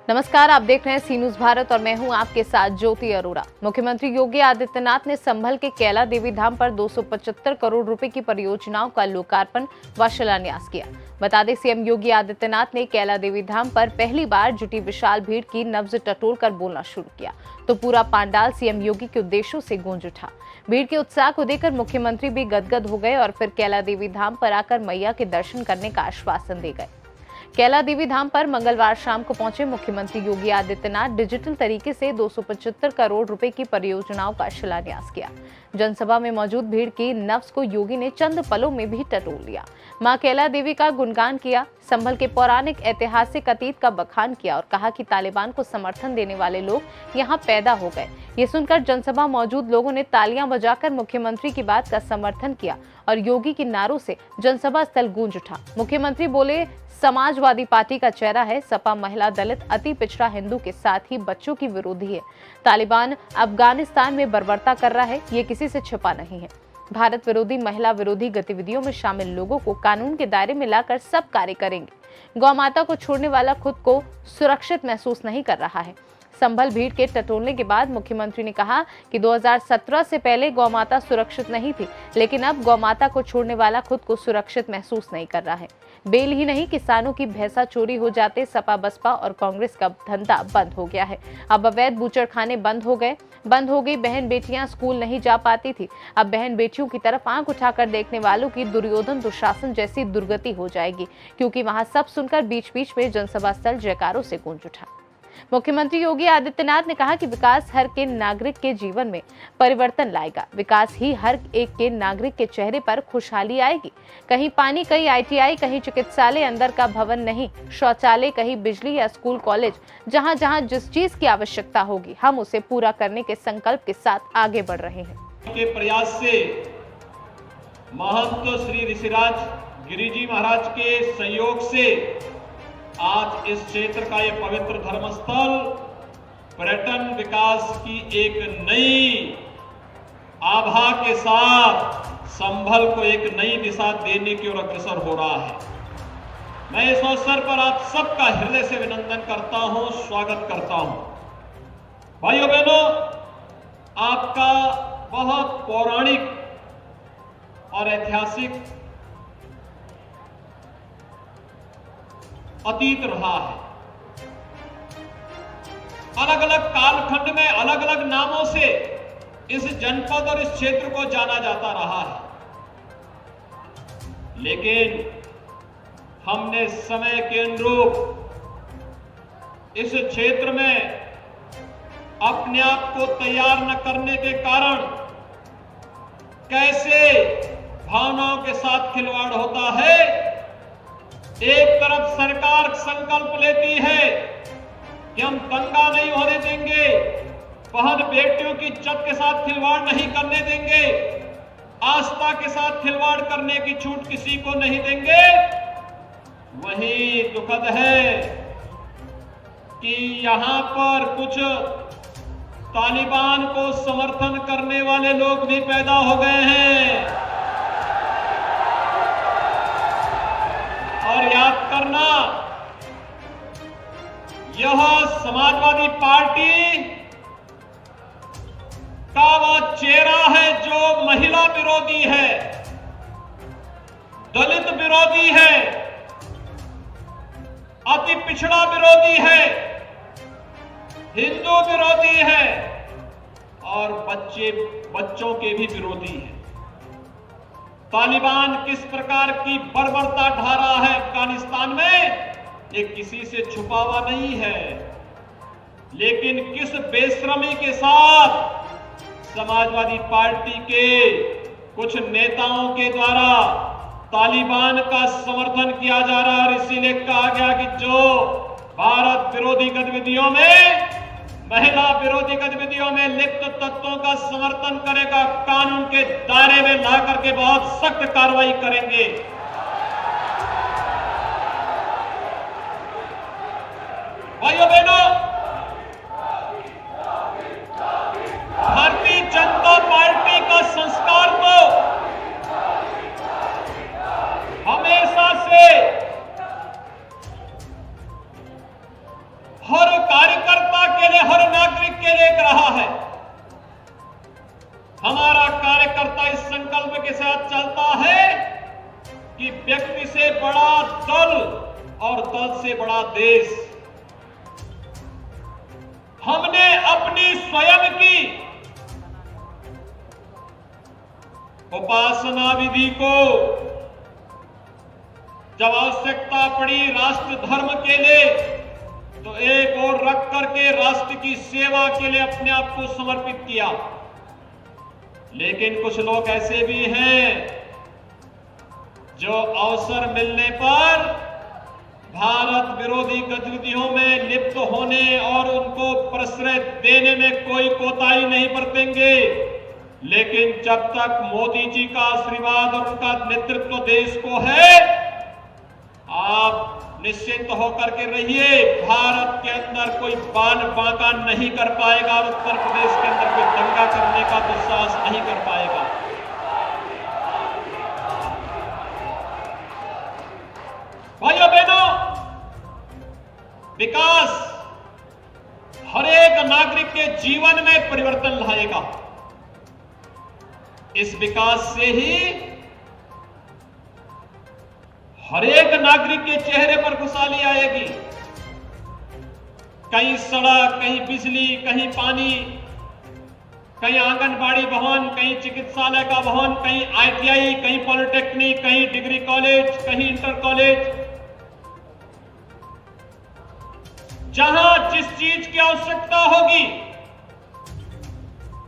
नमस्कार, आप देख रहे हैं सी न्यूज भारत और मैं हूं आपके साथ ज्योति अरोड़ा। मुख्यमंत्री योगी आदित्यनाथ ने संभल के कैला देवी धाम पर 275 करोड़ रुपए की परियोजनाओं का लोकार्पण व शिलान्यास किया। बता दें, सीएम योगी आदित्यनाथ ने कैला देवी धाम पर पहली बार जुटी विशाल भीड़ की नब्ज टटोलकर बोलना शुरू किया तो पूरा पंडाल सीएम योगी के उद्देश्यों से गूंज उठा। भीड़ के उत्साह को देखकर मुख्यमंत्री भी गदगद हो गए और फिर कैला देवी धाम पर आकर मैया के दर्शन करने का आश्वासन दे गए। कैला देवी धाम पर मंगलवार शाम को पहुंचे मुख्यमंत्री योगी आदित्यनाथ डिजिटल तरीके से 275 करोड़ रुपए की परियोजनाओं का शिलान्यास किया। जनसभा में मौजूद भीड़ की नब्ज को योगी ने चंद पलों में भी टटोल लिया। मां कैला देवी का गुणगान किया, संभल के पौराणिक ऐतिहासिक अतीत का बखान किया और कहा कि तालिबान को समर्थन देने वाले लोग यहां पैदा हो गए। ये सुनकर जनसभा मौजूद लोगों ने तालियां बजाकर मुख्यमंत्री की बात का समर्थन किया और योगी के नारों से जनसभा स्थल गूंज उठा। मुख्यमंत्री बोले, समाजवादी पार्टी का चेहरा है, सपा महिला दलित अति पिछड़ा हिंदू के साथ ही बच्चों की विरोधी है। तालिबान अफगानिस्तान में बर्बरता कर रहा है, ये किसी से छिपा नहीं है। भारत विरोधी महिला विरोधी गतिविधियों में शामिल लोगों को कानून के दायरे में लाकर सब कार्य करेंगे। गौ माता को छोड़ने वाला खुद को सुरक्षित महसूस नहीं कर रहा है। संभल भीड़ के टटोलने के बाद मुख्यमंत्री ने कहा कि 2017 से पहले गौ माता सुरक्षित नहीं थी, लेकिन अब गौ माता को छोड़ने वाला खुद को सुरक्षित महसूस नहीं कर रहा है। बेल ही नहीं, किसानों की भैंसा चोरी हो जाते सपा बसपा और कांग्रेस का धंधा बंद हो गया है। अब अवैध बूचड़खाने बंद हो गई। बहन बेटियां स्कूल नहीं जा पाती थी, अब बहन बेटियों की तरफ आंख उठाकर देखने वालों की दुर्योधन दुशासन जैसी दुर्गति हो जाएगी, क्योंकि वहां सब सुनकर बीच बीच में जनसभा स्थल जयकारों से गूंज उठा। मुख्यमंत्री योगी आदित्यनाथ ने कहा कि विकास हर के नागरिक के जीवन में परिवर्तन लाएगा। विकास ही हर एक के नागरिक के चेहरे पर खुशहाली आएगी। कहीं पानी, कहीं आईटीआई, कहीं चिकित्सालय, अंदर का भवन नहीं, शौचालय, कहीं बिजली या स्कूल कॉलेज, जहां जहां जिस चीज की आवश्यकता होगी हम उसे पूरा करने के संकल्प के साथ आगे बढ़ रहे हैं। के प्रयास से महंत श्री ऋषिराज गिरिजी महाराज के सहयोग से आज इस क्षेत्र का ये पवित्र धर्मस्थल पर्यटन विकास की एक नई आभा के साथ संभल को एक नई दिशा देने की ओर अग्रसर हो रहा है। मैं इस अवसर पर आप सबका हृदय से अभिनंदन करता हूं, स्वागत करता हूं। भाइयों बहनों, आपका बहुत पौराणिक और ऐतिहासिक अतीत रहा है। अलग अलग कालखंड में अलग अलग नामों से इस जनपद और इस क्षेत्र को जाना जाता रहा है, लेकिन हमने समय के अनुरूप इस क्षेत्र में अपने आप को तैयार न करने के कारण कैसे भावनाओं के साथ खिलवाड़ होता है। एक तरफ सरकार संकल्प लेती है कि हम दंगा नहीं होने देंगे, बहन बेटियों की इज्जत के साथ खिलवाड़ नहीं करने देंगे, आस्था के साथ खिलवाड़ करने की छूट किसी को नहीं देंगे। वही दुखद है कि यहां पर कुछ तालिबान को समर्थन करने वाले लोग भी पैदा हो गए हैं। और याद करना, यह समाजवादी पार्टी का वह चेहरा है जो महिला विरोधी है, दलित विरोधी है, अति पिछड़ा विरोधी है, हिंदू विरोधी है और बच्चों के भी विरोधी है। तालिबान किस प्रकार की बर्बरता ढा रहा है अफगानिस्तान में, ये किसी से छुपा हुआ नहीं है, लेकिन किस बेशर्मी के साथ समाजवादी पार्टी के कुछ नेताओं के द्वारा तालिबान का समर्थन किया जा रहा है। इसीलिए कहा गया कि जो भारत विरोधी गतिविधियों में, महिला विरोधी गतिविधियों में लिप्त तत्वों का समर्थन करेगा, कानून के दायरे में ला करके बहुत सख्त कार्रवाई करेंगे। भाइयों बहनों, भारतीय जनता पार्टी का संस्कार तो हमेशा से हर कार्यकर्ता इस संकल्प के साथ चलता है कि व्यक्ति से बड़ा दल और दल से बड़ा देश। हमने अपनी स्वयं की उपासना विधि को जब आवश्यकता पड़ी राष्ट्र धर्म के लिए तो एक और रख करके राष्ट्र की सेवा के लिए अपने आप को समर्पित किया। लेकिन कुछ लोग ऐसे भी हैं जो अवसर मिलने पर भारत विरोधी गतिविधियों में लिप्त होने और उनको प्रश्रय देने में कोई कोताही नहीं बरतेंगे। लेकिन जब तक मोदी जी का आशीर्वाद और उनका नेतृत्व देश को है, आप निश्चिंत होकर के रहिए, भारत के अंदर कोई बान बांका नहीं कर पाएगा और उत्तर प्रदेश के अंदर कोई दंगा करने का दुस्साहस नहीं कर पाएगा। भाइयों बहनों, विकास हर एक नागरिक के जीवन में परिवर्तन लाएगा। इस विकास से ही हर एक नागरिक के चेहरे पर खुशहाली आएगी। कहीं सड़क, कहीं बिजली, कहीं पानी, कहीं आंगनबाड़ी भवन, कहीं चिकित्सालय का भवन, कहीं आईटीआई, कहीं पॉलिटेक्निक, कहीं डिग्री कॉलेज, कहीं इंटर कॉलेज। जहां जिस चीज की आवश्यकता होगी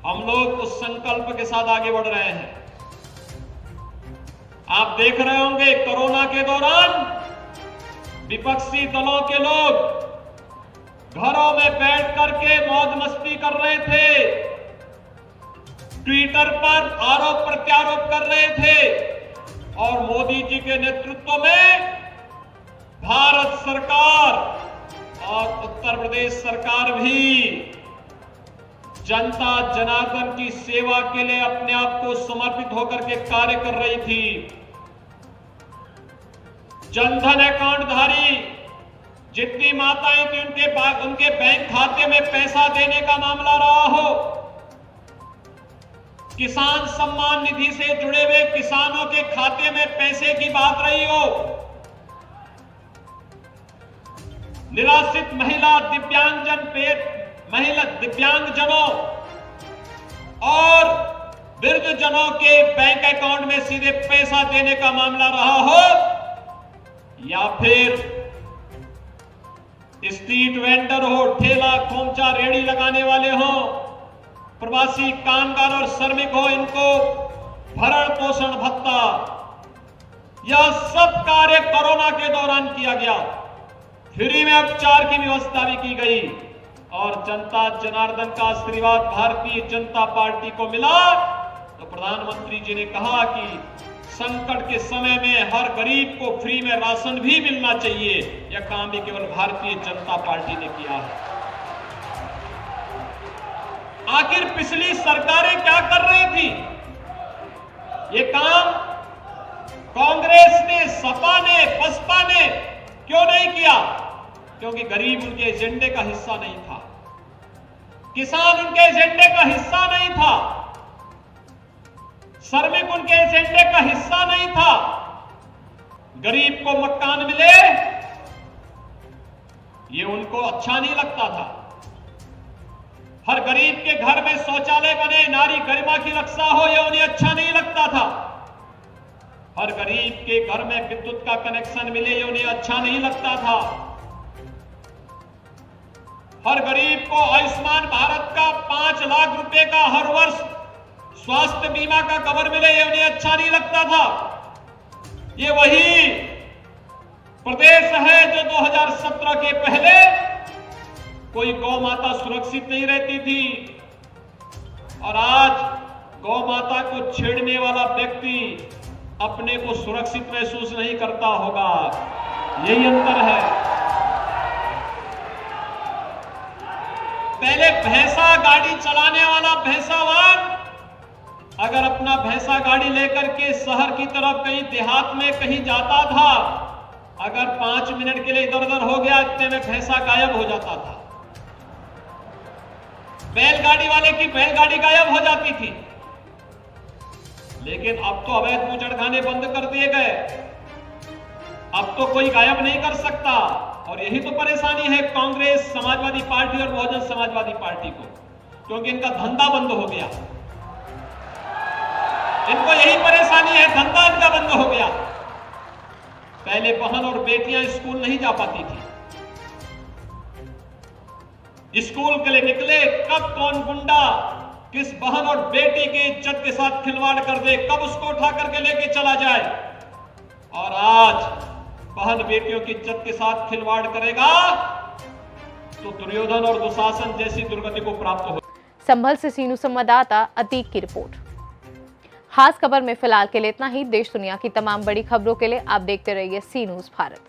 हम लोग उस संकल्प के साथ आगे बढ़ रहे हैं। आप देख रहे होंगे कोरोना के दौरान विपक्षी दलों के लोग घरों में बैठ करके मौज मस्ती कर रहे थे, ट्विटर पर आरोप प्रत्यारोप कर रहे थे और मोदी जी के नेतृत्व में भारत सरकार और उत्तर प्रदेश सरकार भी जनता जनार्दन की सेवा के लिए अपने आप को समर्पित होकर के कार्य कर रही थी। जनधन अकाउंटधारी जितनी माताएं थी उनके बैंक खाते में पैसा देने का मामला रहा हो, किसान सम्मान निधि से जुड़े हुए किसानों के खाते में पैसे की बात रही हो, निराश्रित दिव्यांगजनों और वृद्धजनों के बैंक अकाउंट में सीधे पैसा देने का मामला रहा हो, या फिर स्ट्रीट वेंडर हो, ठेला खोमचा रेड़ी लगाने वाले हो, प्रवासी कामगार और श्रमिक हो, इनको भरण पोषण भत्ता, यह सब कार्य कोरोना के दौरान किया गया। फ्री में उपचार की व्यवस्था भी की गई और जनता जनार्दन का आशीर्वाद भारतीय जनता पार्टी को मिला तो प्रधानमंत्री जी ने कहा कि संकट के समय में हर गरीब को फ्री में राशन भी मिलना चाहिए। यह काम भी केवल भारतीय जनता पार्टी ने किया है। आखिर पिछली सरकारें क्या कर रही थी? ये काम कांग्रेस ने, सपा ने, बसपा ने क्यों नहीं किया? क्योंकि गरीब उनके एजेंडे का हिस्सा नहीं था, किसान उनके एजेंडे का हिस्सा नहीं था, श्रमिक उनके एजेंडे का हिस्सा नहीं था। गरीब को मकान मिले ये उनको अच्छा नहीं लगता था। हर गरीब के घर में शौचालय बने, नारी गरिमा की रक्षा हो, यह उन्हें अच्छा नहीं लगता था। हर गरीब के घर में विद्युत का कनेक्शन मिले, ये उन्हें अच्छा नहीं लगता था। हर गरीब को आयुष्मान भारत का 5 लाख रुपए का हर वर्ष स्वास्थ्य बीमा का कवर मिले, ये उन्हें अच्छा नहीं लगता था। ये वही प्रदेश है जो 2017 के पहले कोई गौ माता सुरक्षित नहीं रहती थी और आज गौ माता को छेड़ने वाला व्यक्ति अपने को सुरक्षित महसूस नहीं करता होगा। यही अंतर है। पहले भैंसा गाड़ी चलाने वाला भैंसावान अगर अपना भैंसा गाड़ी लेकर के शहर की तरफ कहीं देहात में कहीं जाता था, अगर 5 मिनट के लिए इधर उधर हो गया, इतने में भैंसा गायब हो जाता था। बैलगाड़ी वाले की बैलगाड़ी गायब हो जाती थी। लेकिन अब तो अवैध बूचड़खाने बंद कर दिए गए। अब तो कोई गायब नहीं कर सकता। और यही तो परेशानी है कांग्रेस, समाजवादी पार्टी और बहुजन समाजवादी पार्टी को, क्योंकि इनका धंधा बंद हो गया। इनको यही परेशानी है, धंधा इनका बंद हो गया। पहले बहन और बेटियां स्कूल नहीं जा पाती थी। स्कूल के लिए निकले, कब कौन गुंडा किस बहन और बेटी की इज्जत के साथ खिलवाड़ कर दे, कब उसको उठा करके लेके चला जाए। और आज बहन बेटियों की इज्जत के साथ खिलवाड़ करेगा तो दुर्योधन और दुशासन जैसी दुर्गति को प्राप्त हो। संभल से सीनू संवाददाता अतीक की रिपोर्ट। खास खबर में फिलहाल के लिए इतना ही। देश दुनिया की तमाम बड़ी खबरों के लिए आप देखते रहिए सी न्यूज़ भारत।